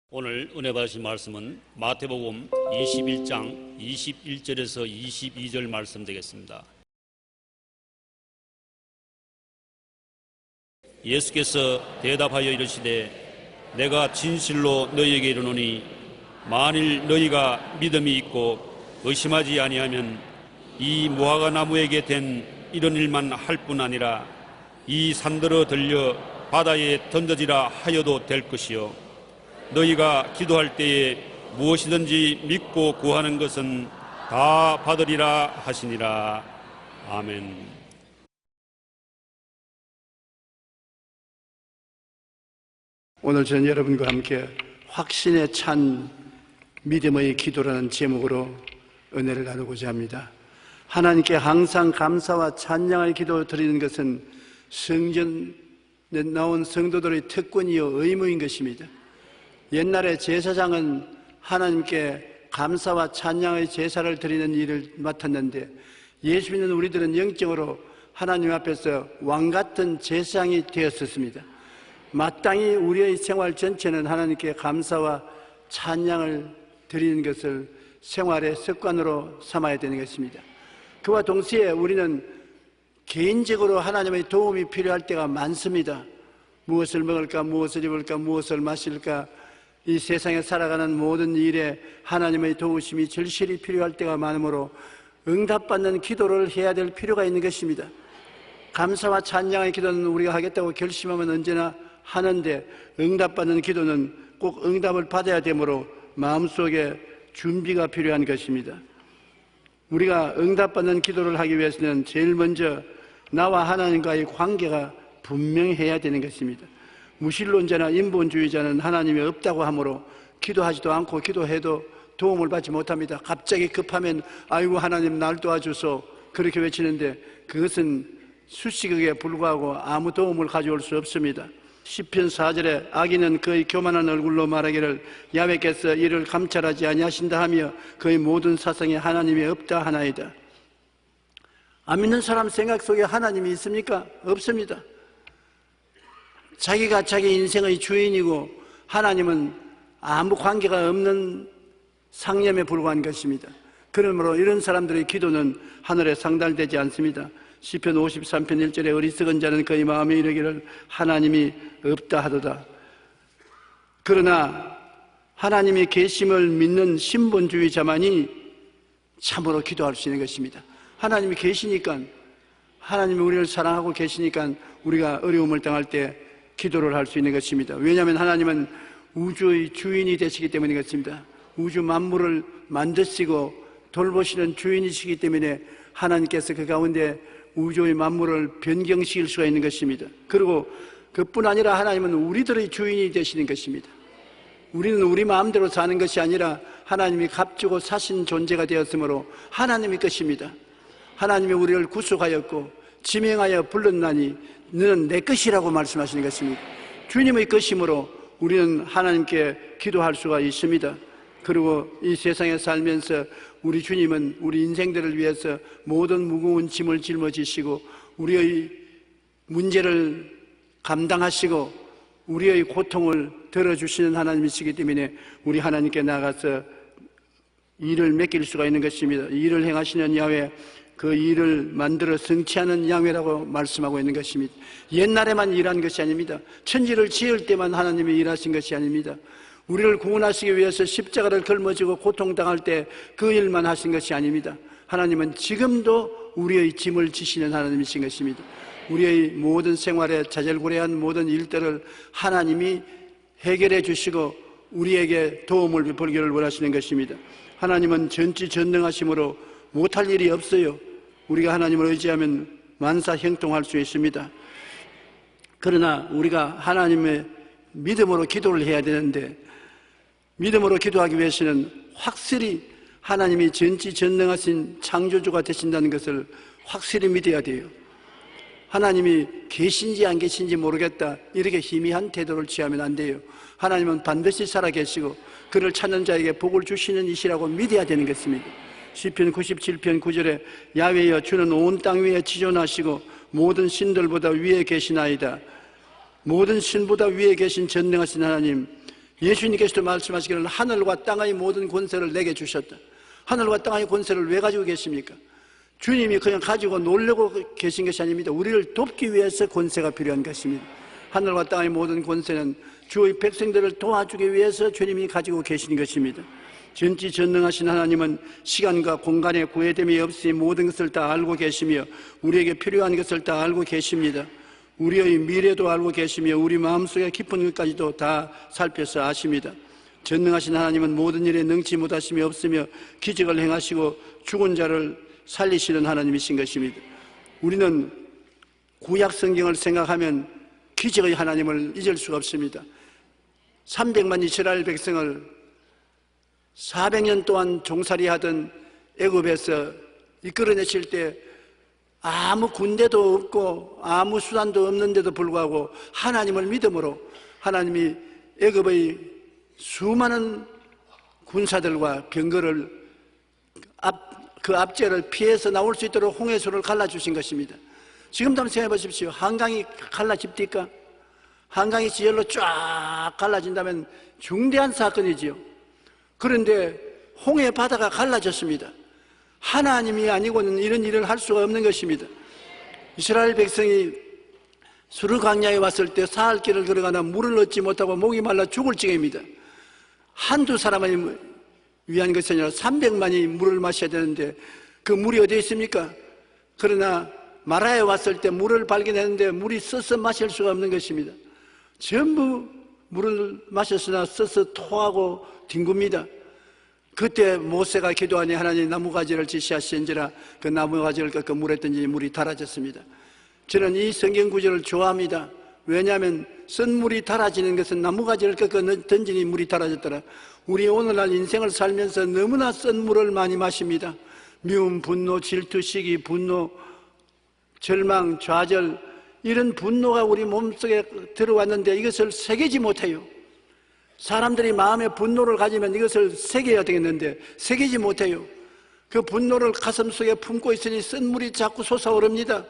오늘 은혜 받으실 말씀은 마태복음 21장 21절에서 22절 말씀 되겠습니다. 예수께서 대답하여 이르시되 내가 진실로 너희에게 이르노니 만일 너희가 믿음이 있고 의심하지 아니하면 이 무화과 나무에게 된 이런 일만 할 뿐 아니라 이 산들어 들려 바다에 던져지라 하여도 될 것이요 너희가 기도할 때에 무엇이든지 믿고 구하는 것은 다 받으리라 하시니라. 아멘. 오늘 저는 여러분과 함께 확신에 찬 믿음의 기도라는 제목으로 은혜를 나누고자 합니다. 하나님께 항상 감사와 찬양의 기도 드리는 것은 성전에 나온 성도들의 특권이요 의무인 것입니다. 옛날에 제사장은 하나님께 감사와 찬양의 제사를 드리는 일을 맡았는데 예수 믿는 우리들은 영적으로 하나님 앞에서 왕같은 제사장이 되었었습니다. 마땅히 우리의 생활 전체는 하나님께 감사와 찬양을 드리는 것을 생활의 습관으로 삼아야 되는 것입니다. 그와 동시에 우리는 개인적으로 하나님의 도움이 필요할 때가 많습니다. 무엇을 먹을까, 무엇을 입을까, 무엇을 마실까, 이 세상에 살아가는 모든 일에 하나님의 도우심이 절실히 필요할 때가 많으므로 응답받는 기도를 해야 될 필요가 있는 것입니다. 감사와 찬양의 기도는 우리가 하겠다고 결심하면 언제나 하는데 응답받는 기도는 꼭 응답을 받아야 되므로 마음속에 준비가 필요한 것입니다. 우리가 응답받는 기도를 하기 위해서는 제일 먼저 나와 하나님과의 관계가 분명해야 되는 것입니다. 무신론자나 인본주의자는 하나님이 없다고 하므로 기도하지도 않고 기도해도 도움을 받지 못합니다. 갑자기 급하면 아이고 하나님 날 도와주소 그렇게 외치는데 그것은 수식어에 불과하고 아무 도움을 가져올 수 없습니다. 시편 4절에 악인은 그의 교만한 얼굴로 말하기를 야훼께서 이를 감찰하지 아니하신다 하며 그의 모든 사상에 하나님이 없다 하나이다. 안 믿는 사람 생각 속에 하나님이 있습니까? 없습니다. 자기가 자기 인생의 주인이고 하나님은 아무 관계가 없는 상념에 불과한 것입니다. 그러므로 이런 사람들의 기도는 하늘에 상달되지 않습니다. 시편 53편 1절에 어리석은 자는 그의 마음에 이르기를 하나님이 없다 하도다. 그러나 하나님의 계심을 믿는 신본주의자만이 참으로 기도할 수 있는 것입니다. 하나님이 계시니까, 하나님이 우리를 사랑하고 계시니까 우리가 어려움을 당할 때 기도를 할 수 있는 것입니다. 왜냐하면 하나님은 우주의 주인이 되시기 때문인 것입니다. 우주 만물을 만드시고 돌보시는 주인이시기 때문에 하나님께서 그 가운데 우주의 만물을 변경시킬 수가 있는 것입니다. 그리고 그뿐 아니라 하나님은 우리들의 주인이 되시는 것입니다. 우리는 우리 마음대로 사는 것이 아니라 하나님이 값주고 사신 존재가 되었으므로 하나님의 것입니다. 하나님이 우리를 구속하였고 지명하여 불렀나니 너는 내 것이라고 말씀하시는 것입니다. 주님의 것이므로 우리는 하나님께 기도할 수가 있습니다. 그리고 이 세상에 살면서 우리 주님은 우리 인생들을 위해서 모든 무거운 짐을 짊어지시고 우리의 문제를 감당하시고 우리의 고통을 들어주시는 하나님이시기 때문에 우리 하나님께 나가서 일을 맡길 수가 있는 것입니다. 일을 행하시는 야훼, 그 일을 만들어 성취하는 야훼라고 말씀하고 있는 것입니다. 옛날에만 일한 것이 아닙니다. 천지를 지을 때만 하나님이 일하신 것이 아닙니다. 우리를 구원하시기 위해서 십자가를 걸머지고 고통당할 때 그 일만 하신 것이 아닙니다. 하나님은 지금도 우리의 짐을 지시는 하나님이신 것입니다. 우리의 모든 생활에 자잘구레한 모든 일들을 하나님이 해결해 주시고 우리에게 도움을 벌기를 원하시는 것입니다. 하나님은 전지전능하심으로 못할 일이 없어요. 우리가 하나님을 의지하면 만사형통할 수 있습니다. 그러나 우리가 하나님의 믿음으로 기도를 해야 되는데 믿음으로 기도하기 위해서는 확실히 하나님이 전지전능하신 창조주가 되신다는 것을 확실히 믿어야 돼요. 하나님이 계신지 안 계신지 모르겠다 이렇게 희미한 태도를 취하면 안 돼요. 하나님은 반드시 살아계시고 그를 찾는 자에게 복을 주시는 이시라고 믿어야 되는 것입니다. 시편 97편 9절에 야훼여 주는 온 땅 위에 지존하시고 모든 신들보다 위에 계시나이다. 모든 신보다 위에 계신 전능하신 하나님, 예수님께서도 말씀하시기를 하늘과 땅의 모든 권세를 내게 주셨다. 하늘과 땅의 권세를 왜 가지고 계십니까? 주님이 그냥 가지고 놀려고 계신 것이 아닙니다. 우리를 돕기 위해서 권세가 필요한 것입니다. 하늘과 땅의 모든 권세는 주의 백성들을 도와주기 위해서 주님이 가지고 계신 것입니다. 전지전능하신 하나님은 시간과 공간에 구애됨이 없이 모든 것을 다 알고 계시며 우리에게 필요한 것을 다 알고 계십니다. 우리의 미래도 알고 계시며 우리 마음속의 깊은 것까지도 다 살펴서 아십니다. 전능하신 하나님은 모든 일에 능치 못하심이 없으며 기적을 행하시고 죽은 자를 살리시는 하나님이신 것입니다. 우리는 구약 성경을 생각하면 기적의 하나님을 잊을 수가 없습니다. 300만 이스라엘 백성을 400년 동안 종살이하던 애굽에서 이끌어내실 때 아무 군대도 없고 아무 수단도 없는데도 불구하고 하나님을 믿음으로 하나님이 애굽의 수많은 군사들과 병거를 그 압제를 피해서 나올 수 있도록 홍해수를 갈라주신 것입니다. 지금도 한번 생각해 보십시오. 한강이 갈라집니까? 한강이 지열로 쫙 갈라진다면 중대한 사건이지요. 그런데 홍해 바다가 갈라졌습니다. 하나님이 아니고는 이런 일을 할 수가 없는 것입니다. 이스라엘 백성이 수르 광야에 왔을 때 사흘 길을 걸어가나 물을 얻지 못하고 목이 말라 죽을 지경입니다. 한두 사람을 위한 것이 아니라 300만이 물을 마셔야 되는데 그 물이 어디에 있습니까? 그러나 마라에 왔을 때 물을 발견했는데 물이 써서 마실 수가 없는 것입니다. 전부 물을 마셨으나 써서 토하고 뒹굽니다. 그때 모세가 기도하니 하나님 나무가지를 지시하신지라 그 나무가지를 꺾어 물에 던지니 물이 달아졌습니다. 저는 이 성경 구절을 좋아합니다. 왜냐하면 쓴물이 달아지는 것은 나무가지를 꺾어 던지니 물이 달아졌더라. 우리 오늘날 인생을 살면서 너무나 쓴 물을 많이 마십니다. 미움, 분노, 질투, 시기, 분노, 절망, 좌절, 이런 분노가 우리 몸속에 들어왔는데 이것을 새기지 못해요. 사람들이 마음에 분노를 가지면 이것을 새겨야 되겠는데 새기지 못해요. 그 분노를 가슴속에 품고 있으니 쓴물이 자꾸 솟아오릅니다.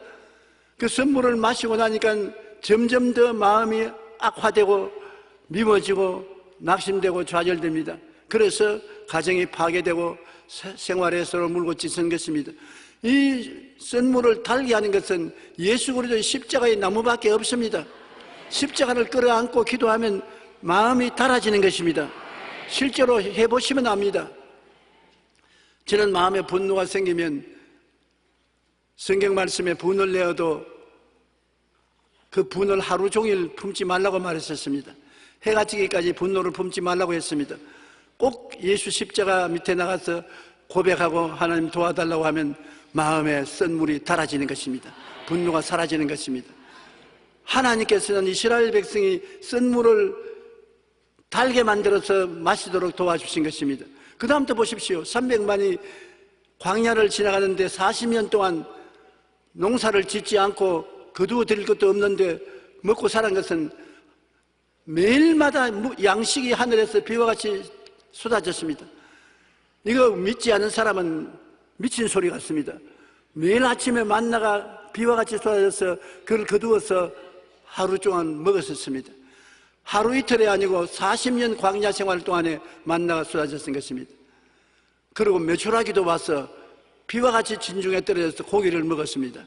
그 쓴물을 마시고 나니까 점점 더 마음이 악화되고 미워지고 낙심되고 좌절됩니다. 그래서 가정이 파괴되고 생활에서 물고 찢은 것입니다. 이 쓴물을 달게 하는 것은 예수 그리스도의 십자가의 나무밖에 없습니다. 십자가를 끌어안고 기도하면 마음이 달아지는 것입니다. 실제로 해보시면 압니다. 저는 마음에 분노가 생기면 성경 말씀에 분을 내어도 그 분을 하루 종일 품지 말라고 말했었습니다. 해가 지기까지 분노를 품지 말라고 했습니다. 꼭 예수 십자가 밑에 나가서 고백하고 하나님 도와달라고 하면 마음에 쓴물이 달아지는 것입니다. 분노가 사라지는 것입니다. 하나님께서는 이스라엘 백성이 쓴물을 달게 만들어서 마시도록 도와주신 것입니다. 그 다음부터 보십시오. 300만이 광야를 지나가는데 40년 동안 농사를 짓지 않고 거두어 드릴 것도 없는데 먹고 사는 것은 매일마다 양식이 하늘에서 비와 같이 쏟아졌습니다. 이거 믿지 않은 사람은 미친 소리 같습니다. 매일 아침에 만나가 비와 같이 쏟아져서 그걸 거두어서 하루 동안 먹었었습니다. 하루 이틀이 아니고 40년 광야 생활 동안에 만나가 쏟아졌던 것입니다. 그리고 메추라기도 와서 비와 같이 진중에 떨어져서 고기를 먹었습니다.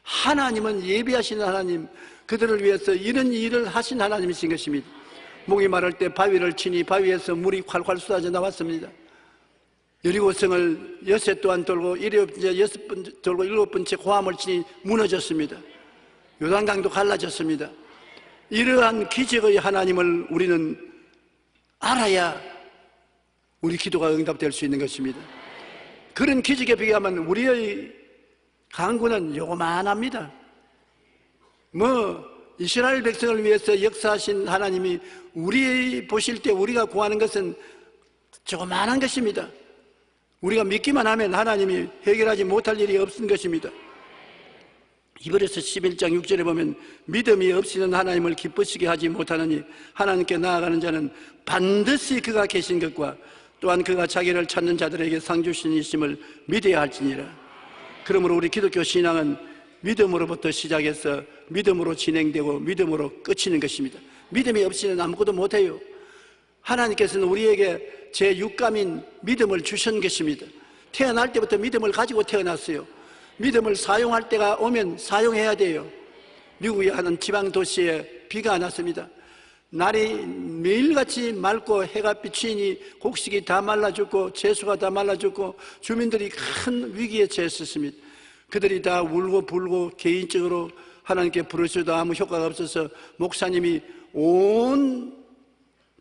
하나님은 예비하신 하나님, 그들을 위해서 이런 일을 하신 하나님이신 것입니다. 목이 마를 때 바위를 치니 바위에서 물이 콸콸 쏟아져 나왔습니다. 여리고성을 여섯 동안 돌고 여섯 번 돌고 일곱 번째 고함을 치니 무너졌습니다. 요단강도 갈라졌습니다. 이러한 기적의 하나님을 우리는 알아야 우리 기도가 응답될 수 있는 것입니다. 그런 기적에 비하면 우리의 강구는 요만합니다. 이스라엘 백성을 위해서 역사하신 하나님이 우리 보실 때 우리가 구하는 것은 조그만한 것입니다. 우리가 믿기만 하면 하나님이 해결하지 못할 일이 없는 것입니다. 히브리서 11장 6절에 보면 믿음이 없이는 하나님을 기쁘시게 하지 못하느니 하나님께 나아가는 자는 반드시 그가 계신 것과 또한 그가 자기를 찾는 자들에게 상 주시니심을 믿어야 할지니라. 그러므로 우리 기독교 신앙은 믿음으로부터 시작해서 믿음으로 진행되고 믿음으로 끝이는 것입니다. 믿음이 없이는 아무것도 못해요. 하나님께서는 우리에게 제6감인 믿음을 주신 것입니다. 태어날 때부터 믿음을 가지고 태어났어요. 믿음을 사용할 때가 오면 사용해야 돼요. 미국의 한 지방 도시에 비가 안 왔습니다. 날이 매일같이 맑고 해가 비치니 곡식이 다 말라 죽고 채소가 다 말라 죽고 주민들이 큰 위기에 처했었습니다. 그들이 다 울고 불고 개인적으로 하나님께 부르셔도 아무 효과가 없어서 목사님이 온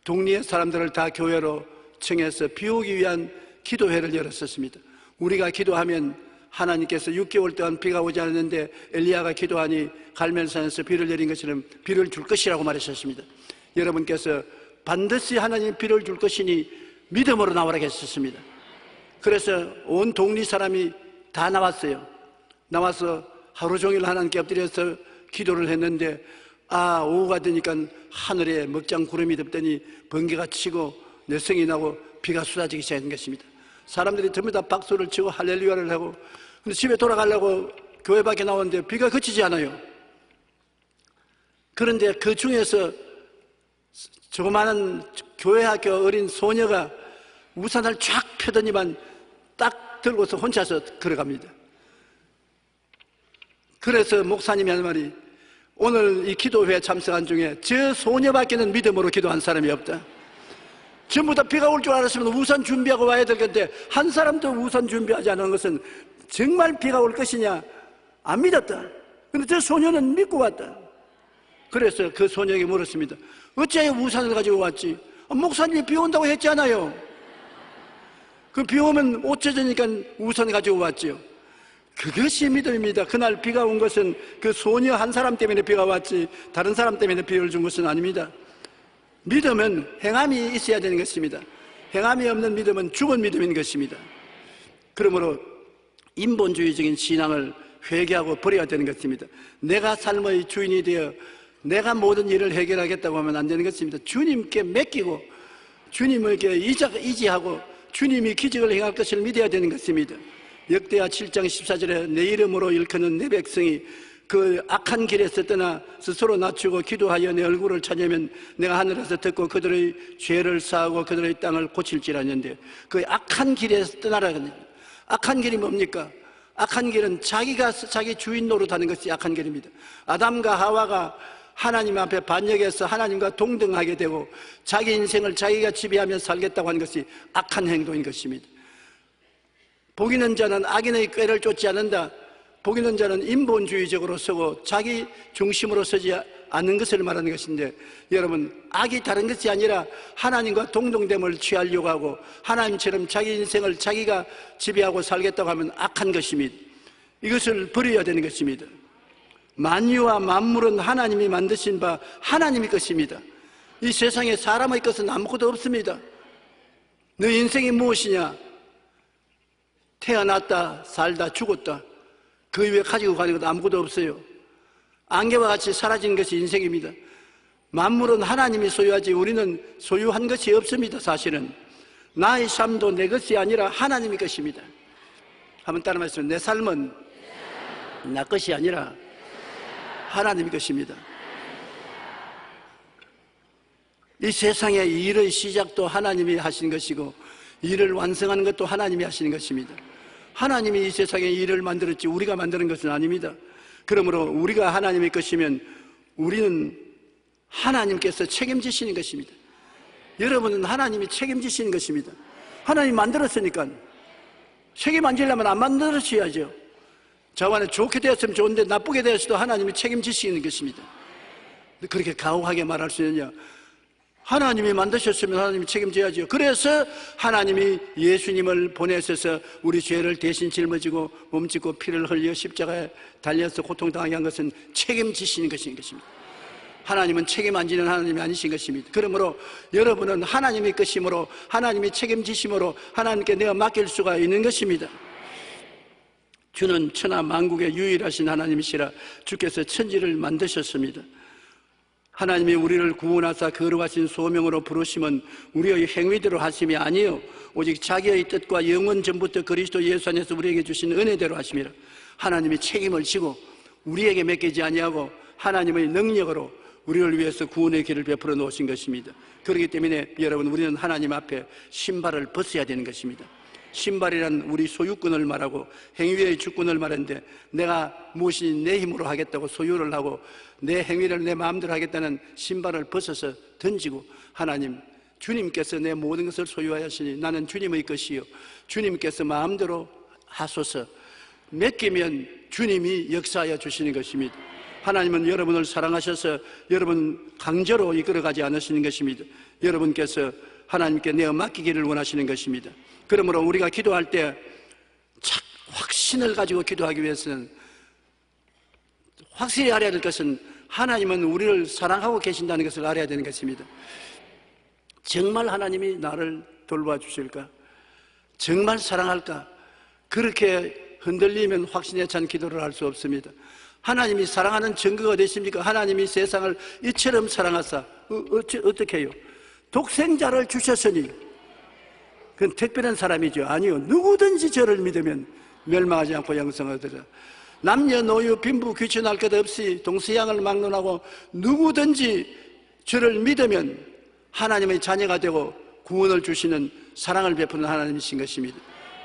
동리의 사람들을 다 교회로 청해서 비오기 위한 기도회를 열었었습니다. 우리가 기도하면 하나님께서 6개월 동안 비가 오지 않았는데 엘리야가 기도하니 갈멜산에서 비를 내린 것처럼 비를 줄 것이라고 말하셨습니다. 여러분께서 반드시 하나님 비를 줄 것이니 믿음으로 나오라 했었습니다. 그래서 온 동리 사람이 다 나왔어요. 나와서 하루 종일 하나님께 엎드려서 기도를 했는데 오후가 되니까 하늘에 먹장 구름이 덮더니 번개가 치고 내성이 나고 비가 쏟아지기 시작한 것입니다. 사람들이 전부 다 박수를 치고 할렐루야를 하고, 근데 집에 돌아가려고 교회 밖에 나오는데 비가 그치지 않아요. 그런데 그 중에서 조그마한 교회 학교 어린 소녀가 우산을 쫙 펴더니만 딱 들고서 혼자서 걸어갑니다. 그래서 목사님이 하는 말이, 오늘 이 기도회에 참석한 중에 저 소녀밖에는 믿음으로 기도한 사람이 없다. 전부 다 비가 올 줄 알았으면 우산 준비하고 와야 될 건데 한 사람도 우산 준비하지 않은 것은 정말 비가 올 것이냐 안 믿었다. 그런데 저 소녀는 믿고 왔다. 그래서 그 소녀에게 물었습니다. 어찌하여 우산을 가지고 왔지? 목사님이 비 온다고 했잖아요. 그 비 오면 옷 젖으니까 우산 가지고 왔지요. 그것이 믿음입니다. 그날 비가 온 것은 그 소녀 한 사람 때문에 비가 왔지 다른 사람 때문에 비를 준 것은 아닙니다. 믿음은 행함이 있어야 되는 것입니다. 행함이 없는 믿음은 죽은 믿음인 것입니다. 그러므로 인본주의적인 신앙을 회개하고 버려야 되는 것입니다. 내가 삶의 주인이 되어 내가 모든 일을 해결하겠다고 하면 안 되는 것입니다. 주님께 맡기고 주님에게 의지하고 주님이 기적을 행할 것을 믿어야 되는 것입니다. 역대하 7장 14절에 내 이름으로 일컫는 내 백성이 그 악한 길에서 떠나 스스로 낮추고 기도하여 내 얼굴을 찾으면 내가 하늘에서 듣고 그들의 죄를 사하고 그들의 땅을 고칠지라 했는데, 그 악한 길에서 떠나라거든요. 악한 길이 뭡니까? 악한 길은 자기가 자기 주인 노릇하는 것이 악한 길입니다. 아담과 하와가 하나님 앞에 반역해서 하나님과 동등하게 되고 자기 인생을 자기가 지배하며 살겠다고 하는 것이 악한 행동인 것입니다. 복 있는 자는 악인의 꾀를 쫓지 않는다. 복 있는 자는 인본주의적으로 서고 자기 중심으로 서지 않는 것을 말하는 것인데, 여러분, 악이 다른 것이 아니라 하나님과 동등됨을 취하려고 하고 하나님처럼 자기 인생을 자기가 지배하고 살겠다고 하면 악한 것입니다. 이것을 버려야 되는 것입니다. 만유와 만물은 하나님이 만드신 바 하나님의 것입니다. 이 세상에 사람의 것은 아무것도 없습니다. 너 인생이 무엇이냐? 태어났다, 살다, 죽었다. 그 이외에 가지고 가는 것도 아무것도 없어요. 안개와 같이 사라진 것이 인생입니다. 만물은 하나님이 소유하지 우리는 소유한 것이 없습니다. 사실은 나의 삶도 내 것이 아니라 하나님의 것입니다. 한번 따라 말씀해. 내 삶은 나 것이 아니라 하나님의 것입니다. 이 세상의 일의 시작도 하나님이 하신 것이고 일을 완성하는 것도 하나님이 하시는 것입니다. 하나님이 이 세상에 일을 만들었지 우리가 만드는 것은 아닙니다. 그러므로 우리가 하나님의 것이면 우리는 하나님께서 책임지시는 것입니다. 여러분은 하나님이 책임지시는 것입니다. 하나님 만들었으니까 책임 안 지려면 안 만들어셔야죠. 저번에 좋게 되었으면 좋은데 나쁘게 되었어도 하나님이 책임지시는 것입니다. 그렇게 가혹하게 말할 수 있느냐? 하나님이 만드셨으면 하나님이 책임져야죠. 그래서 하나님이 예수님을 보내셔서 우리 죄를 대신 짊어지고 몸짓고 피를 흘려 십자가에 달려서 고통당하게 한 것은 책임지시는 것입니다. 하나님은 책임 안 지는 하나님이 아니신 것입니다. 그러므로 여러분은 하나님의 것이므로 하나님이 책임지심으로 하나님께 내가 맡길 수가 있는 것입니다. 주는 천하 만국의 유일하신 하나님이시라 주께서 천지를 만드셨습니다. 하나님이 우리를 구원하사 거룩하신 소명으로 부르심은 우리의 행위대로 하심이 아니요 오직 자기의 뜻과 영원 전부터 그리스도 예수 안에서 우리에게 주신 은혜대로 하심이라. 하나님이 책임을 지고 우리에게 맡기지 아니하고 하나님의 능력으로 우리를 위해서 구원의 길을 베풀어 놓으신 것입니다. 그렇기 때문에 여러분, 우리는 하나님 앞에 신발을 벗어야 되는 것입니다. 신발이란 우리 소유권을 말하고 행위의 주권을 말하는데, 내가 무엇이 내 힘으로 하겠다고 소유를 하고 내 행위를 내 마음대로 하겠다는 신발을 벗어서 던지고, 하나님, 주님께서 내 모든 것을 소유하였으니 나는 주님의 것이요, 주님께서 마음대로 하소서, 맡기면 주님이 역사하여 주시는 것입니다. 하나님은 여러분을 사랑하셔서 여러분 강제로 이끌어가지 않으시는 것입니다. 여러분께서 하나님께 내어 맡기기를 원하시는 것입니다. 그러므로 우리가 기도할 때 확신을 가지고 기도하기 위해서는, 확실히 알아야 될 것은 하나님은 우리를 사랑하고 계신다는 것을 알아야 되는 것입니다. 정말 하나님이 나를 돌봐주실까? 정말 사랑할까? 그렇게 흔들리면 확신에 찬 기도를 할 수 없습니다. 하나님이 사랑하는 증거가 어디 있습니까? 하나님이 세상을 이처럼 사랑하사 어떻게 해요? 독생자를 주셨으니, 그건 특별한 사람이죠. 아니요, 누구든지 저를 믿으면 멸망하지 않고 영생을 얻으리라. 남녀노유 빈부 귀천할 것 없이 동서양을 막론하고 누구든지 저를 믿으면 하나님의 자녀가 되고 구원을 주시는 사랑을 베푸는 하나님이신 것입니다.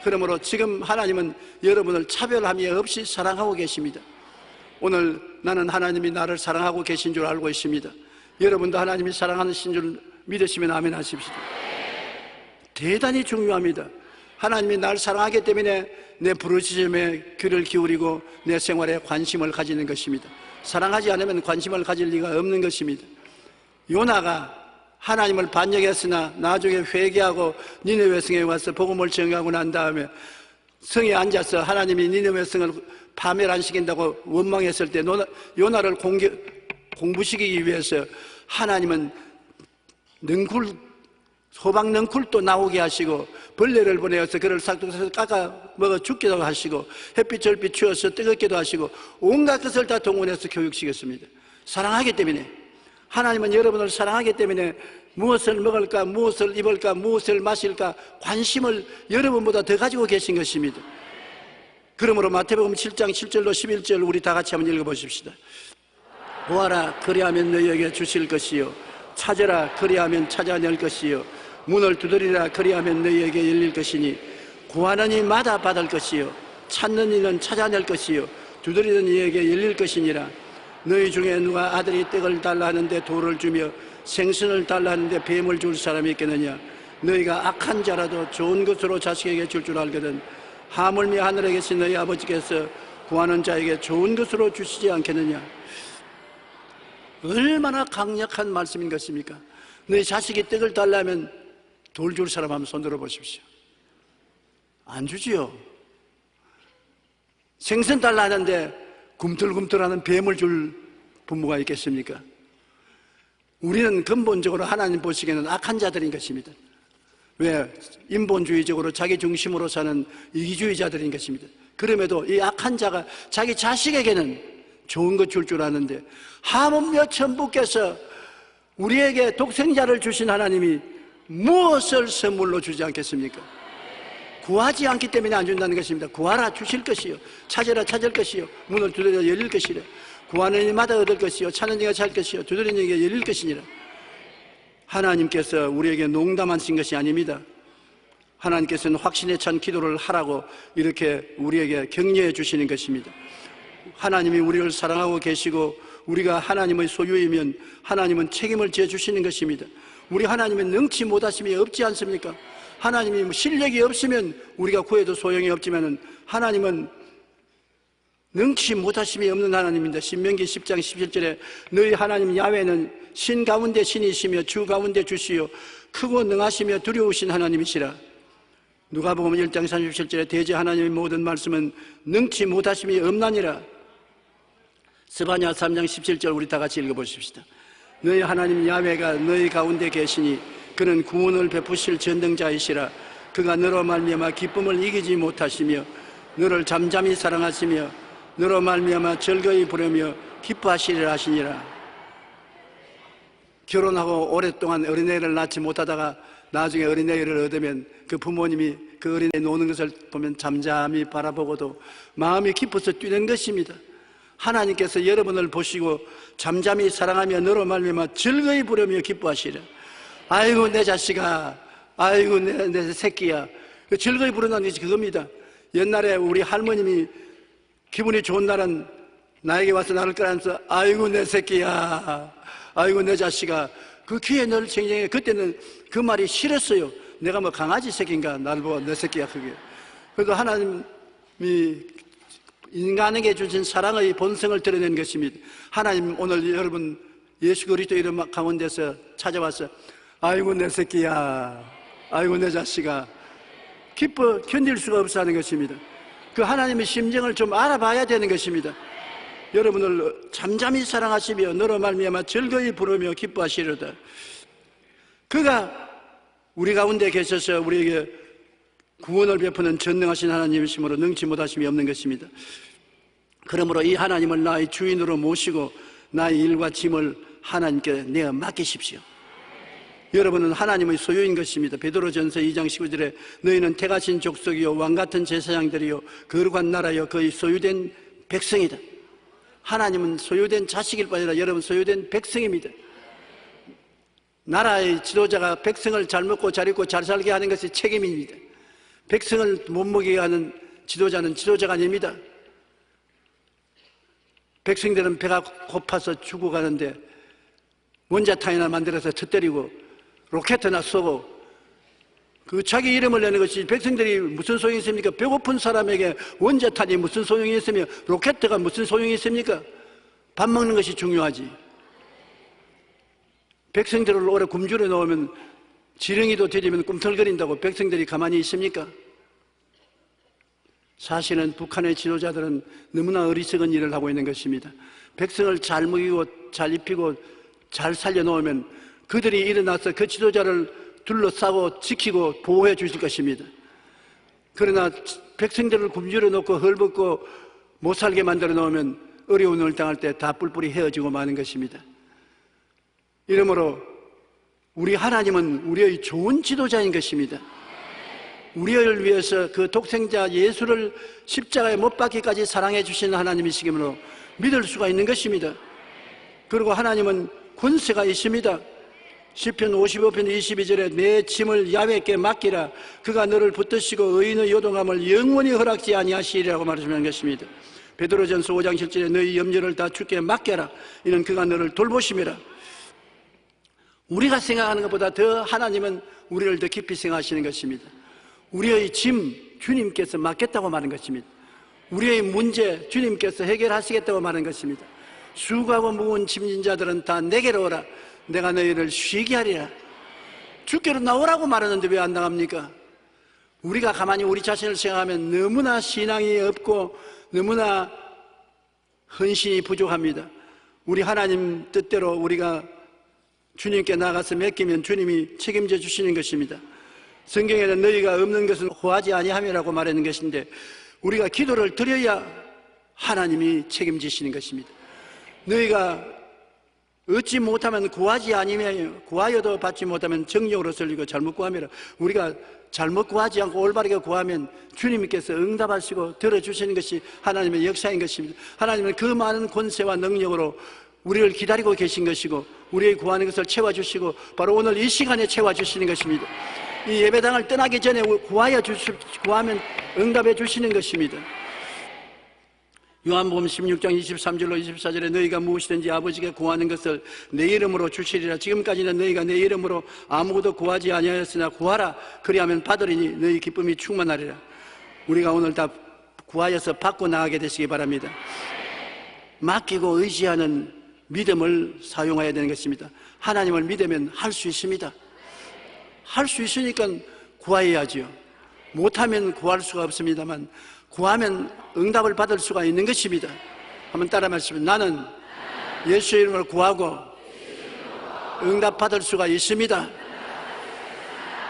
그러므로 지금 하나님은 여러분을 차별함이 없이 사랑하고 계십니다. 오늘 나는 하나님이 나를 사랑하고 계신 줄 알고 있습니다. 여러분도 하나님이 사랑하신 줄 믿으시면 아멘 하십시오. 대단히 중요합니다. 하나님이 나를 사랑하기 때문에 내 부르짖음에 귀를 기울이고 내 생활에 관심을 가지는 것입니다. 사랑하지 않으면 관심을 가질 리가 없는 것입니다. 요나가 하나님을 반역했으나 나중에 회개하고 니느웨 성에 와서 복음을 전하고 난 다음에 성에 앉아서 하나님이 니느웨 성을 파멸 안 시킨다고 원망했을 때 요나를 공부시키기 위해서 하나님은 호박 넝쿨도 나오게 하시고 벌레를 보내어서 그를 싹둑싹둑 깎아 먹어 죽기도 하시고 햇빛 절빛 추워서 뜨겁기도 하시고 온갖 것을 다 동원해서 교육시켰습니다. 사랑하기 때문에, 하나님은 여러분을 사랑하기 때문에 무엇을 먹을까, 무엇을 입을까, 무엇을 마실까 관심을 여러분보다 더 가지고 계신 것입니다. 그러므로 마태복음 7장 7절로 11절 우리 다 같이 한번 읽어보십시다. 구하라 그리하면 너희에게 주실 것이요, 찾으라 그리하면 찾아낼 것이요, 문을 두드리라 그리하면 너희에게 열릴 것이니, 구하는 이마다 받을 것이요, 찾는 이는 찾아낼 것이요, 두드리는 이에게 열릴 것이니라. 너희 중에 누가 아들이 떡을 달라 하는데 돌을 주며 생선을 달라 하는데 뱀을 줄 사람이 있겠느냐? 너희가 악한 자라도 좋은 것으로 자식에게 줄 줄 알거든 하물며 하늘에 계신 너희 아버지께서 구하는 자에게 좋은 것으로 주시지 않겠느냐? 얼마나 강력한 말씀인 것입니까? 너희 자식이 떡을 달라면 돌 줄 사람 한번 손 들어보십시오. 안 주지요. 생선 달라 하는데 굼틀굼틀하는 뱀을 줄 부모가 있겠습니까? 우리는 근본적으로 하나님 보시기에는 악한 자들인 것입니다. 왜? 인본주의적으로 자기 중심으로 사는 이기주의자들인 것입니다. 그럼에도 이 악한 자가 자기 자식에게는 좋은 것 줄 줄 아는데, 하물며 천부께서 우리에게 독생자를 주신 하나님이 무엇을 선물로 주지 않겠습니까? 구하지 않기 때문에 안 준다는 것입니다. 구하라 주실 것이요, 찾으라 찾을 것이요, 문을 두드려 열릴 것이라. 구하는 이마다 얻을 것이요, 찾는 이가 찾을 것이요, 두드리는 이에게 열릴 것이니라. 하나님께서 우리에게 농담하신 것이 아닙니다. 하나님께서는 확신에 찬 기도를 하라고 이렇게 우리에게 격려해 주시는 것입니다. 하나님이 우리를 사랑하고 계시고 우리가 하나님의 소유이면 하나님은 책임을 져 주시는 것입니다. 우리 하나님은 능치 못하심이 없지 않습니까? 하나님이 실력이 없으면 우리가 구해도 소용이 없지만 하나님은 능치 못하심이 없는 하나님입니다. 신명기 10장 17절에 너희 하나님 야훼는 신 가운데 신이시며 주 가운데 주시요 크고 능하시며 두려우신 하나님이시라. 누가복음 1장 37절에 대제 하나님의 모든 말씀은 능치 못하심이 없나니라. 스바냐 3장 17절 우리 다 같이 읽어보십시다. 너희 하나님 야훼가 너희 가운데 계시니 그는 구원을 베푸실 전능자이시라. 그가 너로 말미암아 기쁨을 이기지 못하시며 너를 잠잠히 사랑하시며 너로 말미암아 즐거이 부르며 기뻐하시리라 하시니라. 결혼하고 오랫동안 어린애를 낳지 못하다가 나중에 어린애를 얻으면 그 부모님이 그 어린애 노는 것을 보면 잠잠히 바라보고도 마음이 기뻐서 뛰는 것입니다. 하나님께서 여러분을 보시고 잠잠히 사랑하며 너로 말미암아 즐거이 부르며 기뻐하시리라. 아이고 내 자식아, 아이고 내 새끼야. 즐거이 부른다는 것이 그겁니다. 옛날에 우리 할머님이 기분이 좋은 날은 나에게 와서 나를 끌어안아서 아이고 내 새끼야, 아이고 내 자식아. 그 귀에 늘 챙쟁해. 그때는 그 말이 싫었어요. 내가 뭐 강아지 새끼인가, 나를 보고 내 새끼야 그게. 그래도 하나님이 인간에게 주신 사랑의 본성을 드러낸 것입니다. 하나님 오늘 여러분 예수 그리스도 이름 가운데서 찾아와서 아이고 내 새끼야, 아이고 내 자식아, 기뻐 견딜 수가 없어 하는 것입니다. 그 하나님의 심정을 좀 알아봐야 되는 것입니다. 여러분을 잠잠히 사랑하시며 너로 말미암아 즐거이 부르며 기뻐하시리로다. 그가 우리 가운데 계셔서 우리에게 구원을 베푸는 전능하신 하나님이시므로 능치 못하심이 없는 것입니다. 그러므로 이 하나님을 나의 주인으로 모시고 나의 일과 짐을 하나님께 내어 맡기십시오. 여러분은 하나님의 소유인 것입니다. 베드로전서 2장 19절에 너희는 택하신 족속이요 왕같은 제사장들이요 거룩한 나라요 그의 소유된 백성이다. 하나님은 소유된 자식일 뿐 아니라 여러분 소유된 백성입니다. 나라의 지도자가 백성을 잘 먹고 잘 입고 잘 살게 하는 것이 책임입니다. 백성을 못 먹이게 하는 지도자는 지도자가 아닙니다. 백성들은 배가 고파서 죽어가는데 원자탄이나 만들어서 터뜨리고 로켓이나 쏘고 그 자기 이름을 내는 것이 백성들이 무슨 소용이 있습니까? 배고픈 사람에게 원자탄이 무슨 소용이 있으며 로켓가 무슨 소용이 있습니까? 밥 먹는 것이 중요하지. 백성들을 오래 굶주려 놓으면 지렁이도 들이면 꿈틀거린다고 백성들이 가만히 있습니까? 사실은 북한의 지도자들은 너무나 어리석은 일을 하고 있는 것입니다. 백성을 잘 먹이고 잘 입히고 잘 살려놓으면 그들이 일어나서 그 지도자를 둘러싸고 지키고 보호해 주실 것입니다. 그러나 백성들을 굶주려 놓고 헐벗고 못 살게 만들어 놓으면 어려움을 당할 때 다 뿔뿔이 헤어지고 마는 것입니다. 이러므로 우리 하나님은 우리의 좋은 지도자인 것입니다. 우리를 위해서 그 독생자 예수를 십자가에 못 박기까지 사랑해 주신 하나님이시기므로 믿을 수가 있는 것입니다. 그리고 하나님은 권세가 있습니다. 시편 55편 22절에 내 짐을 야훼께 맡기라 그가 너를 붙드시고 의인의 요동함을 영원히 허락지 아니하시리라고 말하시는 것입니다. 베드로전서 5장 7절에 너희 염려를 다 주께 맡겨라 이는 그가 너를 돌보심이라. 우리가 생각하는 것보다 더 하나님은 우리를 더 깊이 생각하시는 것입니다. 우리의 짐 주님께서 맡겠다고 말하는 것입니다. 우리의 문제 주님께서 해결하시겠다고 말하는 것입니다. 수고하고 무거운 짐진 자들은 다 내게로 오라 내가 너희를 쉬게 하리라. 주께로 나오라고 말하는데 왜 안 나갑니까? 우리가 가만히 우리 자신을 생각하면 너무나 신앙이 없고 너무나 헌신이 부족합니다. 우리 하나님 뜻대로 우리가 주님께 나가서 맡기면 주님이 책임져 주시는 것입니다. 성경에는 너희가 없는 것은 구하지 아니함이라고 말하는 것인데 우리가 기도를 드려야 하나님이 책임지시는 것입니다. 너희가 얻지 못하면 구하지 아니면 구하여도 받지 못하면 정욕으로 설리고 잘못 구함이라. 우리가 잘못 구하지 않고 올바르게 구하면 주님께서 응답하시고 들어주시는 것이 하나님의 역사인 것입니다. 하나님은 그 많은 권세와 능력으로 우리를 기다리고 계신 것이고 우리의 구하는 것을 채워주시고 바로 오늘 이 시간에 채워주시는 것입니다. 이 예배당을 떠나기 전에 구하면 응답해 주시는 것입니다. 요한복음 16장 23절로 24절에 너희가 무엇이든지 아버지께 구하는 것을 내 이름으로 주시리라. 지금까지는 너희가 내 이름으로 아무것도 구하지 아니하였으나 구하라 그리하면 받으리니 너희 기쁨이 충만하리라. 우리가 오늘 다 구하여서 받고 나가게 되시기 바랍니다. 맡기고 의지하는 믿음을 사용해야 되는 것입니다. 하나님을 믿으면 할 수 있습니다. 할 수 있으니까 구해야지요. 못하면 구할 수가 없습니다만 구하면 응답을 받을 수가 있는 것입니다. 한번 따라 말씀해. 나는 예수 이름으로 구하고 응답 받을 수가 있습니다.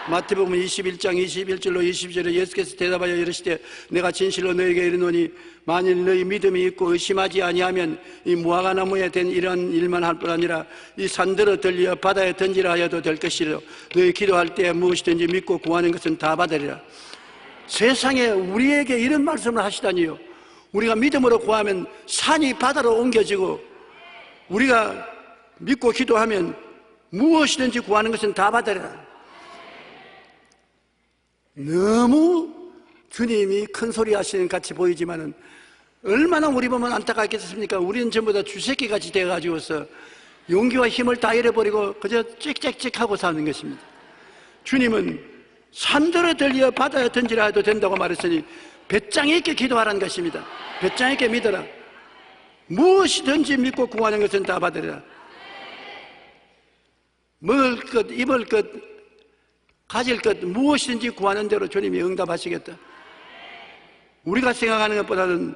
마태복음 21장 21절로 20절에 예수께서 대답하여 이르시되 내가 진실로 너희에게 이르노니 만일 너희 믿음이 있고 의심하지 아니하면 이 무화과나무에 된 이러한 일만 할 뿐 아니라 이 산들어 들려 바다에 던지라 하여도 될 것이라. 너희 기도할 때 무엇이든지 믿고 구하는 것은 다 받으리라. 세상에 우리에게 이런 말씀을 하시다니요. 우리가 믿음으로 구하면 산이 바다로 옮겨지고, 우리가 믿고 기도하면 무엇이든지 구하는 것은 다 받으리라. 너무 주님이 큰 소리 하시는 같이 보이지만은 얼마나 우리 보면 안타깝겠습니까? 우리는 전부 다 쥐새끼같이 돼가지고서 용기와 힘을 다 잃어버리고 그저 찍찍찍하고 사는 것입니다. 주님은 산들에 들려 바다에 던지라 해도 된다고 말했으니 배짱 있게 기도하라는 것입니다. 배짱 있게 믿어라. 무엇이든지 믿고 구하는 것은 다 받으리라. 먹을 것, 입을 것, 가질 것 무엇이든지 구하는 대로 주님이 응답하시겠다. 우리가 생각하는 것보다는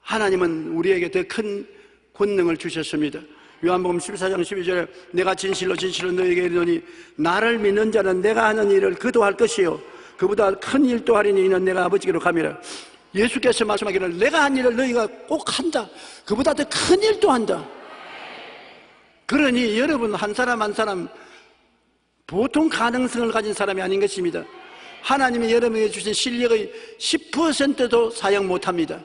하나님은 우리에게 더 큰 권능을 주셨습니다. 요한복음 14장 12절에 내가 진실로 진실로 너희에게 이르노니 나를 믿는 자는 내가 하는 일을 그도 할 것이요 그보다 큰 일도 하리니 이는 내가 아버지께로 가미라. 예수께서 말씀하기를 내가 한 일을 너희가 꼭 한다. 그보다 더 큰 일도 한다. 그러니 여러분 한 사람 한 사람 보통 가능성을 가진 사람이 아닌 것입니다. 하나님이 여러분에게 주신 실력의 10%도 사용 못합니다.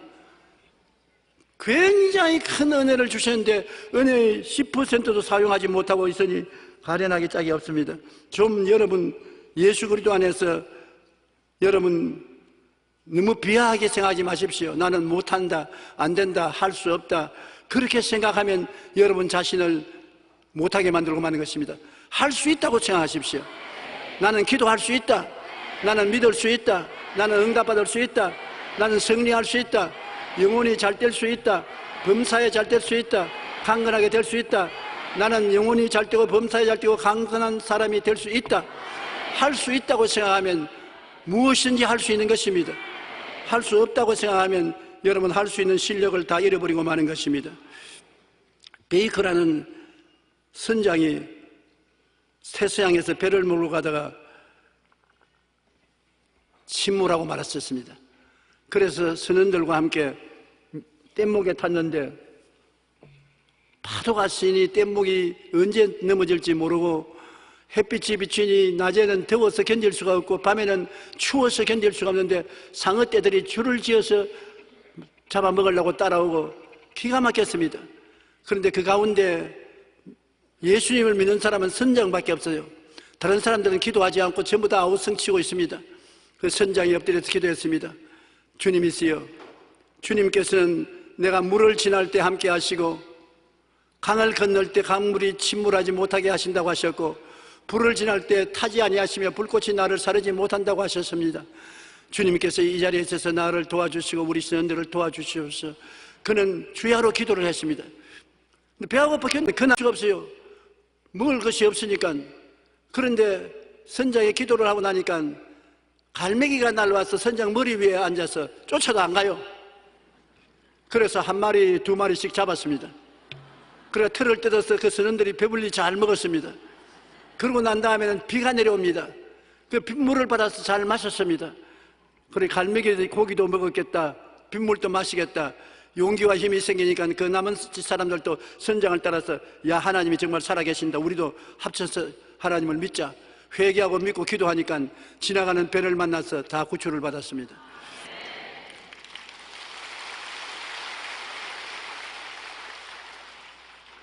굉장히 큰 은혜를 주셨는데 은혜의 10%도 사용하지 못하고 있으니 가련하기 짝이 없습니다. 좀 여러분 예수 그리스도 안에서 여러분 너무 비하하게 생각하지 마십시오. 나는 못한다, 안 된다, 할 수 없다. 그렇게 생각하면 여러분 자신을 못하게 만들고 마는 것입니다. 할 수 있다고 생각하십시오. 나는 기도할 수 있다. 나는 믿을 수 있다. 나는 응답받을 수 있다. 나는 승리할 수 있다. 영혼이 잘 될 수 있다. 범사에 잘 될 수 있다. 강건하게 될 수 있다. 나는 영혼이 잘 되고 범사에 잘 되고 강건한 사람이 될 수 있다. 할 수 있다고 생각하면 무엇인지 할 수 있는 것입니다. 할 수 없다고 생각하면 여러분 할 수 있는 실력을 다 잃어버리고 마는 것입니다. 베이커라는 선장이 세수양에서 배를 몰고 가다가 침몰하고 말았었습니다. 그래서 선원들과 함께 뗏목에 탔는데 파도가 세니 뗏목이 언제 넘어질지 모르고 햇빛이 비치니 낮에는 더워서 견딜 수가 없고 밤에는 추워서 견딜 수가 없는데 상어떼들이 줄을 지어서 잡아먹으려고 따라오고 기가 막혔습니다. 그런데 그 가운데 예수님을 믿는 사람은 선장밖에 없어요. 다른 사람들은 기도하지 않고 전부 다 아우성치고 있습니다. 그 선장이 엎드려서 기도했습니다. 주님이시여, 주님께서는 내가 물을 지날 때 함께 하시고 강을 건널 때 강물이 침몰하지 못하게 하신다고 하셨고 불을 지날 때 타지 아니하시며 불꽃이 나를 사르지 못한다고 하셨습니다. 주님께서 이 자리에 있어서 나를 도와주시고 우리 선원들을 도와주시옵소서. 그는 주야로 기도를 했습니다. 배가 고파 견디는 그날 수가 없어요. 먹을 것이 없으니까. 그런데 선장이 기도를 하고 나니까 갈매기가 날라와서 선장 머리 위에 앉아서 쫓아도 안 가요. 그래서 한 마리, 두 마리씩 잡았습니다. 그래 털을 뜯어서 그 선원들이 배불리 잘 먹었습니다. 그러고 난 다음에는 비가 내려옵니다. 그 빗물을 받아서 잘 마셨습니다. 그래 갈매기들이 고기도 먹었겠다, 빗물도 마시겠다, 용기와 힘이 생기니까 그 남은 사람들도 선장을 따라서 야 하나님이 정말 살아계신다, 우리도 합쳐서 하나님을 믿자, 회개하고 믿고 기도하니까 지나가는 배를 만나서 다 구출을 받았습니다.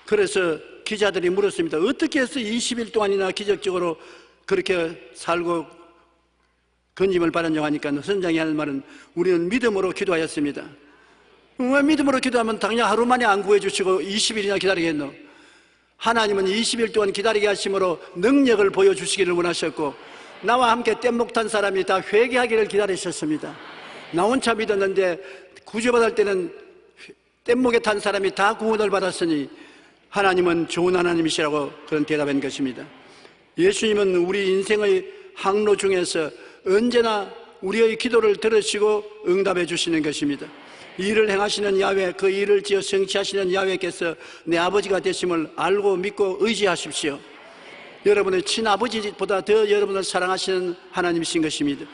그래서 기자들이 물었습니다. 어떻게 해서 20일 동안이나 기적적으로 그렇게 살고 건짐을 받았냐고 하니까 선장이 하는 말은 우리는 믿음으로 기도하였습니다. 왜 믿음으로 기도하면 당장 하루 만에 안 구해주시고 20일이나 기다리겠노? 하나님은 20일 동안 기다리게 하심으로 능력을 보여주시기를 원하셨고 나와 함께 뗏목 탄 사람이 다 회개하기를 기다리셨습니다. 나 혼자 믿었는데 구주받을 때는 뗏목에 탄 사람이 다 구원을 받았으니 하나님은 좋은 하나님이시라고 그런 대답한 것입니다. 예수님은 우리 인생의 항로 중에서 언제나 우리의 기도를 들으시고 응답해 주시는 것입니다. 이 일을 행하시는 야훼, 그 일을 지어 성취하시는 야훼께서 내 아버지가 되심을 알고 믿고 의지하십시오. 여러분의 친아버지보다 더 여러분을 사랑하시는 하나님이신 것입니다.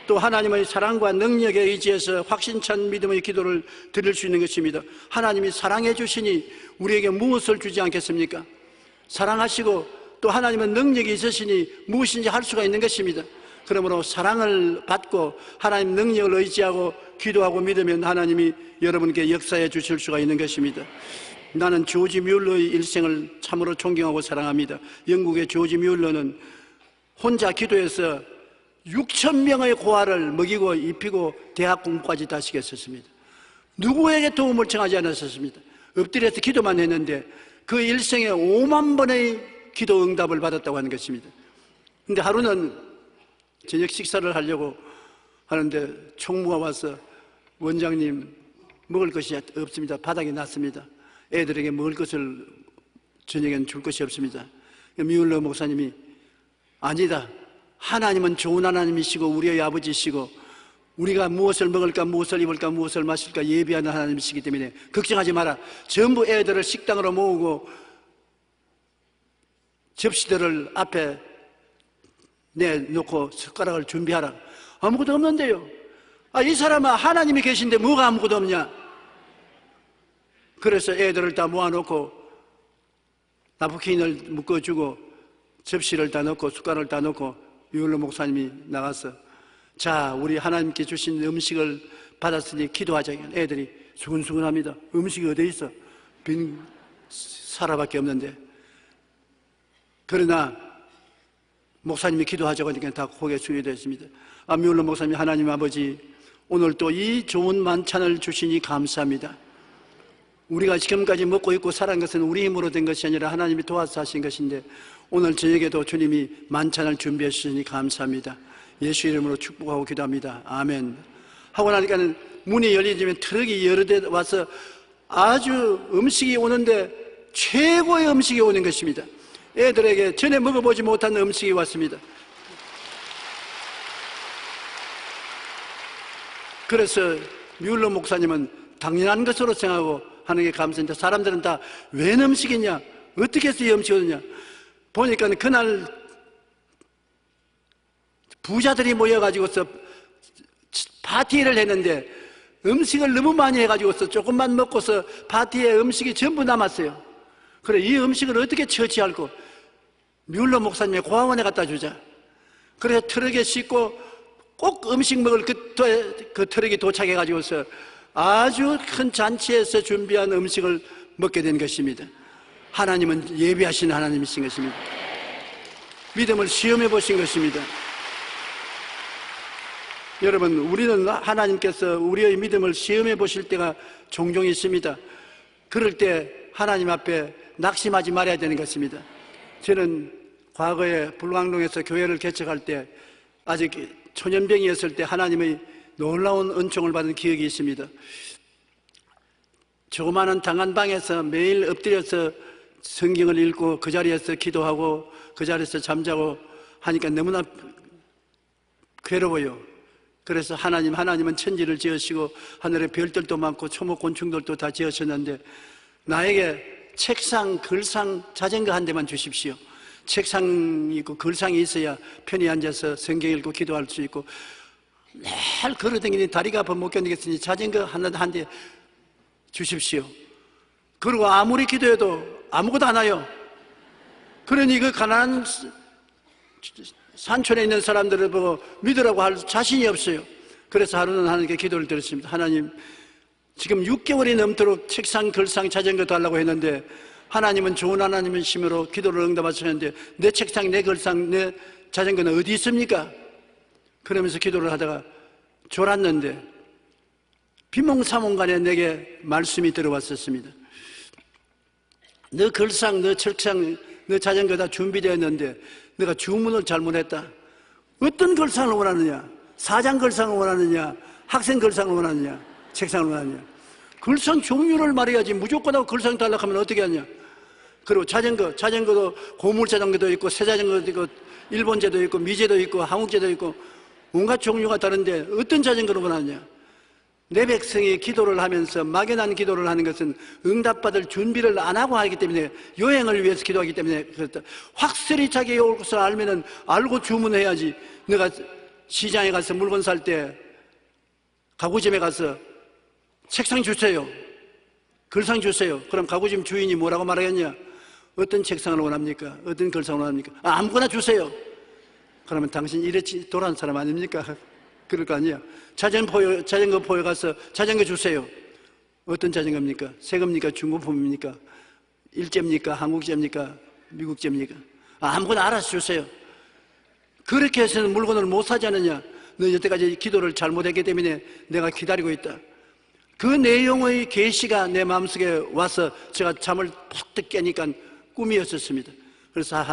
또 하나님의 사랑과 능력에 의지해서 확신찬 믿음의 기도를 드릴 수 있는 것입니다. 하나님이 사랑해 주시니 우리에게 무엇을 주지 않겠습니까? 사랑하시고 또 하나님은 능력이 있으시니 무엇인지 할 수가 있는 것입니다. 그러므로 사랑을 받고 하나님 능력을 의지하고 기도하고 믿으면 하나님이 여러분께 역사해 주실 수가 있는 것입니다. 나는 조지 뮬러의 일생을 참으로 존경하고 사랑합니다. 영국의 조지 뮬러는 혼자 기도해서 6,000명의 고아를 먹이고 입히고 대학 공부까지 다 시켰었습니다. 누구에게 도움을 청하지 않았었습니다. 엎드려서 기도만 했는데 그 일생에 5만 번의 기도 응답을 받았다고 하는 것입니다. 근데 하루는 저녁 식사를 하려고 하는데 총무가 와서 원장님 먹을 것이 없습니다. 바닥에 놨습니다. 애들에게 먹을 것을 저녁에는 줄 것이 없습니다. 뮬러 목사님이 아니다. 하나님은 좋은 하나님이시고 우리의 아버지시고 우리가 무엇을 먹을까 무엇을 입을까 무엇을 마실까 예비하는 하나님이시기 때문에 걱정하지 마라. 전부 애들을 식당으로 모으고 접시들을 앞에 내놓고 숟가락을 준비하라. 아무것도 없는데요. 이 사람아 하나님이 계신데 뭐가 아무것도 없냐. 그래서 애들을 다 모아놓고 나프킨을 묶어주고 접시를 다 넣고 숟가락을 다 넣고 뮬러 목사님이 나가서 자 우리 하나님께 주신 음식을 받았으니 기도하자. 애들이 수근수근합니다. 음식이 어디 있어? 빈 사라밖에 없는데. 그러나 목사님이 기도하자고 하니까 다 고개 숙이게 됐습니다. 뮬러 목사님 하나님 아버지 오늘 또 이 좋은 만찬을 주시니 감사합니다. 우리가 지금까지 먹고 있고 살아간 것은 우리 힘으로 된 것이 아니라 하나님이 도와서 하신 것인데 오늘 저녁에도 주님이 만찬을 준비해 주시니 감사합니다. 예수 이름으로 축복하고 기도합니다. 아멘. 하고 나니까 문이 열리지면 트럭이 여러 대 와서 아주 음식이 오는데 최고의 음식이 오는 것입니다. 애들에게 전에 먹어보지 못한 음식이 왔습니다. 그래서 뮬러 목사님은 당연한 것으로 생각하고 하는 게 감사합니다. 사람들은 다 웬 음식이냐? 어떻게 해서 이 음식이 오느냐? 보니까 그날 부자들이 모여가지고서 파티를 했는데 음식을 너무 많이 해가지고서 조금만 먹고서 파티에 음식이 전부 남았어요. 그래 이 음식을 어떻게 처치할까? 뮬러 목사님의 고아원에 갖다 주자. 그래서 트럭에 싣고 꼭 음식 먹을 그 트럭이 도착해가지고서 아주 큰 잔치에서 준비한 음식을 먹게 된 것입니다. 하나님은 예비하신 하나님이신 것입니다. 믿음을 시험해 보신 것입니다. 여러분 우리는 하나님께서 우리의 믿음을 시험해 보실 때가 종종 있습니다. 그럴 때 하나님 앞에 낙심하지 말아야 되는 것입니다. 저는 과거에 불광동에서 교회를 개척할 때 아직 초년병이었을 때 하나님의 놀라운 은총을 받은 기억이 있습니다. 조그마한 당한방에서 매일 엎드려서 성경을 읽고 그 자리에서 기도하고 그 자리에서 잠자고 하니까 너무나 괴로워요. 그래서 하나님은 천지를 지으시고 하늘에 별들도 많고 초목곤충들도 다 지으셨는데 나에게 책상, 글상, 자전거 한 대만 주십시오. 책상이 있고 글상이 있어야 편히 앉아서 성경 읽고 기도할 수 있고 매일 걸어다니니 다리가 아파 못 견디겠으니 자전거 한 대 주십시오. 그리고 아무리 기도해도 아무것도 안 와요. 그러니 그 가난한 산촌에 있는 사람들을 보고 믿으라고 할 자신이 없어요. 그래서 하루는 하나님께 기도를 드렸습니다. 하나님 지금 6개월이 넘도록 책상, 글상, 자전거 달라고 했는데 하나님은 좋은 하나님이심으로 기도를 응답하셨는데 내 책상, 내 글상, 내 자전거는 어디 있습니까? 그러면서 기도를 하다가 졸았는데 비몽사몽간에 내게 말씀이 들어왔었습니다. 너 글상, 너 책상, 너 자전거 다 준비되었는데 내가 주문을 잘못했다. 어떤 글상을 원하느냐? 사장 글상을 원하느냐? 학생 글상을 원하느냐? 책상을 원하느냐? 글상 종류를 말해야지 무조건 하고 글상 달라고 하면 어떻게 하냐? 그리고 자전거도 고물 자전거도 있고 새 자전거도 있고 일본제도 있고 미제도 있고 한국제도 있고 온갖 종류가 다른데 어떤 자전거를 원하느냐? 내 백성이 기도를 하면서 막연한 기도를 하는 것은 응답받을 준비를 안 하고 하기 때문에 여행을 위해서 기도하기 때문에 그렇다. 확실히 자기가 올 것을 알면은 알고 주문해야지. 내가 시장에 가서 물건 살 때 가구점에 가서 책상 주세요. 글상 주세요. 그럼 가구점 주인이 뭐라고 말하겠냐? 어떤 책상을 원합니까? 어떤 글상을 원합니까? 아무거나 주세요. 그러면 당신 이렇게 돌아온 사람 아닙니까? 그럴 거 아니야. 자전거 포에 가서 자전거 주세요. 어떤 자전거입니까? 새 겁니까? 중고품입니까? 일제입니까? 한국제입니까? 미국제입니까? 아무거나 알아서 주세요. 그렇게 해서는 물건을 못 사지 않느냐? 너 여태까지 기도를 잘못했기 때문에 내가 기다리고 있다. 그 내용의 계시가 내 마음속에 와서 제가 잠을 푹 깨니까 꿈이었었습니다. 그래서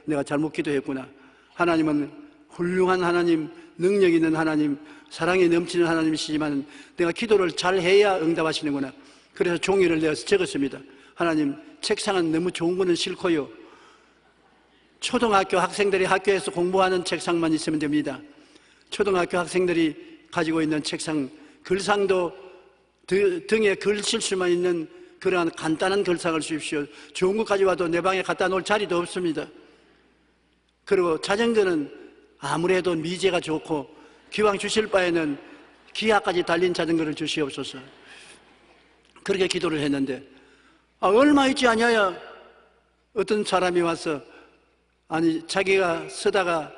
내가 잘못 기도했구나. 하나님은 훌륭한 하나님, 능력 있는 하나님, 사랑이 넘치는 하나님이시지만 내가 기도를 잘해야 응답하시는구나. 그래서 종이를 내어서 적었습니다. 하나님, 책상은 너무 좋은 거는 싫고요. 초등학교 학생들이 학교에서 공부하는 책상만 있으면 됩니다. 초등학교 학생들이 가지고 있는 책상, 글상도 등에 글 칠 수만 있는 그러한 간단한 글상을 주십시오. 좋은 거 가져와도 내 방에 갖다 놓을 자리도 없습니다. 그리고 자전거는 아무래도 미제가 좋고 기왕 주실 바에는 기아까지 달린 자전거를 주시옵소서. 그렇게 기도를 했는데 얼마 있지 않아야 어떤 사람이 와서 자기가 쓰다가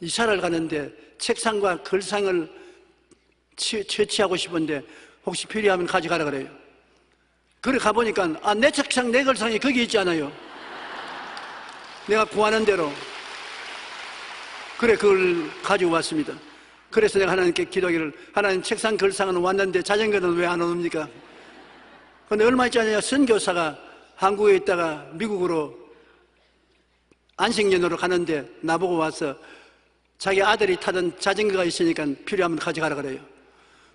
이사를 가는데 책상과 글상을 채취하고 싶은데 혹시 필요하면 가져가라 그래요. 그래 가보니까 내 책상 내 글상이 거기 있지 않아요. 내가 구하는 대로. 그래 그걸 가지고 왔습니다. 그래서 내가 하나님께 기도하기를, 하나님, 책상 글상은 왔는데 자전거는 왜 안 옵니까? 그런데 얼마 있지 않아요. 선교사가 한국에 있다가 미국으로 안식년으로 가는데 나보고 와서 자기 아들이 타던 자전거가 있으니까 필요하면 가져가라 그래요.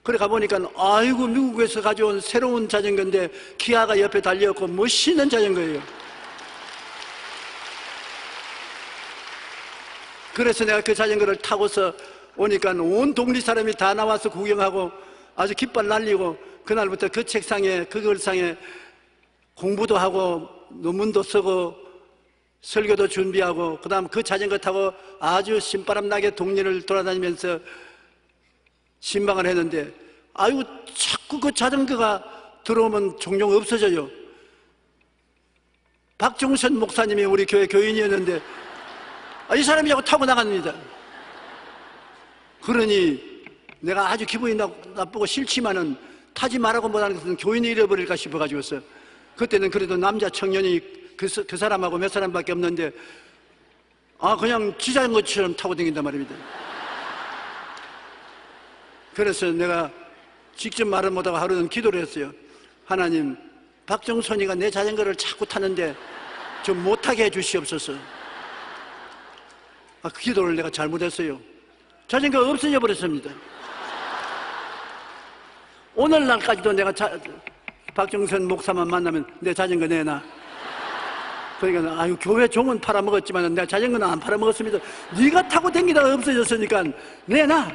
그래 가보니까 아이고, 미국에서 가져온 새로운 자전거인데 기아가 옆에 달려있고 멋있는 자전거예요. 그래서 내가 그 자전거를 타고서 오니까 온 동리 사람이 다 나와서 구경하고 아주 깃발 날리고, 그날부터 그 책상에, 그 글상에 공부도 하고 논문도 쓰고 설교도 준비하고, 그 다음 그 자전거 타고 아주 신바람 나게 동네를 돌아다니면서 신방을 했는데, 아이고, 자꾸 그 자전거가 들어오면 종종 없어져요. 박종선 목사님이 우리 교회 교인이었는데 이 사람이 자꾸 타고 나갑니다. 그러니 내가 아주 기분이 나쁘고 싫지만은 타지 말라고 못하는 것은 교인이 잃어버릴까 싶어가지고서, 그때는 그래도 남자 청년이 그 사람하고 몇 사람밖에 없는데 그냥 지자전거처럼 타고 다닌단 말입니다. 그래서 내가 직접 말은 못하고 하루는 기도를 했어요. 하나님, 박정선이가 내 자전거를 자꾸 타는데 좀 못하게 해주시옵소서. 그 기도를 내가 잘못했어요. 자전거가 없어져 버렸습니다. 오늘날까지도 내가 박정선 목사만 만나면 내 자전거 내놔. 그러니까 교회 종은 팔아먹었지만 내가 자전거는 안 팔아먹었습니다. 네가 타고 다니다가 없어졌으니까 내놔.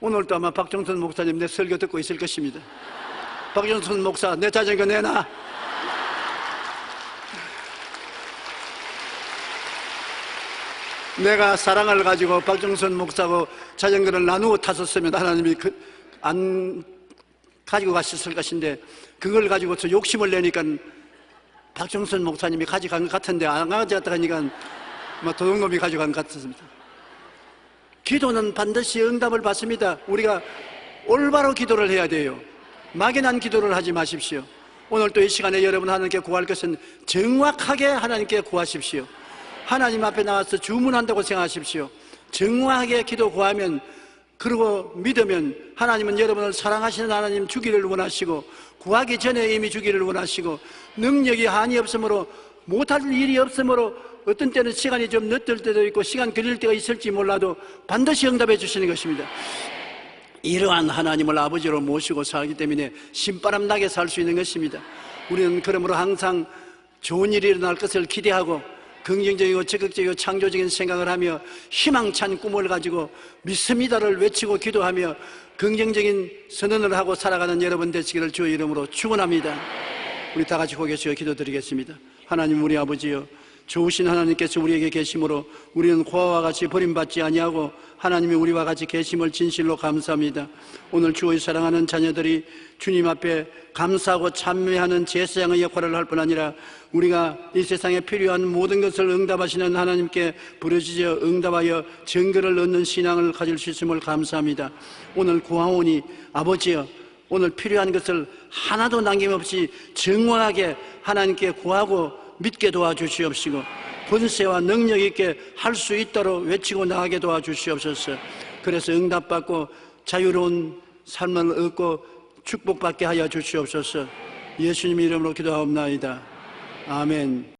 오늘도 아마 박정선 목사님 내 설교 듣고 있을 것입니다. 박정선 목사, 내 자전거 내놔. 내가 사랑을 가지고 박정선 목사하고 자전거를 나누어 탔었으면 하나님이 안 가지고 가셨을 것인데, 그걸 가지고서 욕심을 내니까 박정선 목사님이 가져간 것 같은데 안 가져갔다 하니까 도둑놈이 가져간 것 같습니다. 기도는 반드시 응답을 받습니다. 우리가 올바로 기도를 해야 돼요. 막연한 기도를 하지 마십시오. 오늘 또 이 시간에 여러분 하나님께 구할 것은 정확하게 하나님께 구하십시오. 하나님 앞에 나와서 주문한다고 생각하십시오. 정확하게 기도 구하면, 그리고 믿으면 하나님은 여러분을 사랑하시는 하나님 주기를 원하시고, 구하기 전에 이미 주기를 원하시고, 능력이 한이 없으므로, 못할 일이 없으므로, 어떤 때는 시간이 좀 늦을 때도 있고 시간 걸릴 때가 있을지 몰라도 반드시 응답해 주시는 것입니다. 이러한 하나님을 아버지로 모시고 살기 때문에 신바람 나게 살 수 있는 것입니다. 우리는 그러므로 항상 좋은 일이 일어날 것을 기대하고 긍정적이고 적극적이고 창조적인 생각을 하며 희망찬 꿈을 가지고 믿습니다를 외치고 기도하며 긍정적인 선언을 하고 살아가는 여러분 되시기를 주의 이름으로 축원합니다. 우리 다 같이 고개 숙여 기도드리겠습니다. 하나님, 우리 아버지여, 좋으신 하나님께서 우리에게 계심으로 우리는 고아와 같이 버림받지 아니하고 하나님이 우리와 같이 계심을 진실로 감사합니다. 오늘 주의 사랑하는 자녀들이 주님 앞에 감사하고 찬미하는 제사장의 역할을 할 뿐 아니라 우리가 이 세상에 필요한 모든 것을 응답하시는 하나님께 부르짖어 응답하여 증거를 얻는 신앙을 가질 수 있음을 감사합니다. 오늘 구하오니 아버지여, 오늘 필요한 것을 하나도 남김없이 정확하게 하나님께 구하고 믿게 도와주시옵시고 권세와 능력 있게 할 수 있도록 외치고 나가게 도와주시옵소서. 그래서 응답받고 자유로운 삶을 얻고 축복받게 하여 주시옵소서. 예수님 이름으로 기도하옵나이다. 아멘.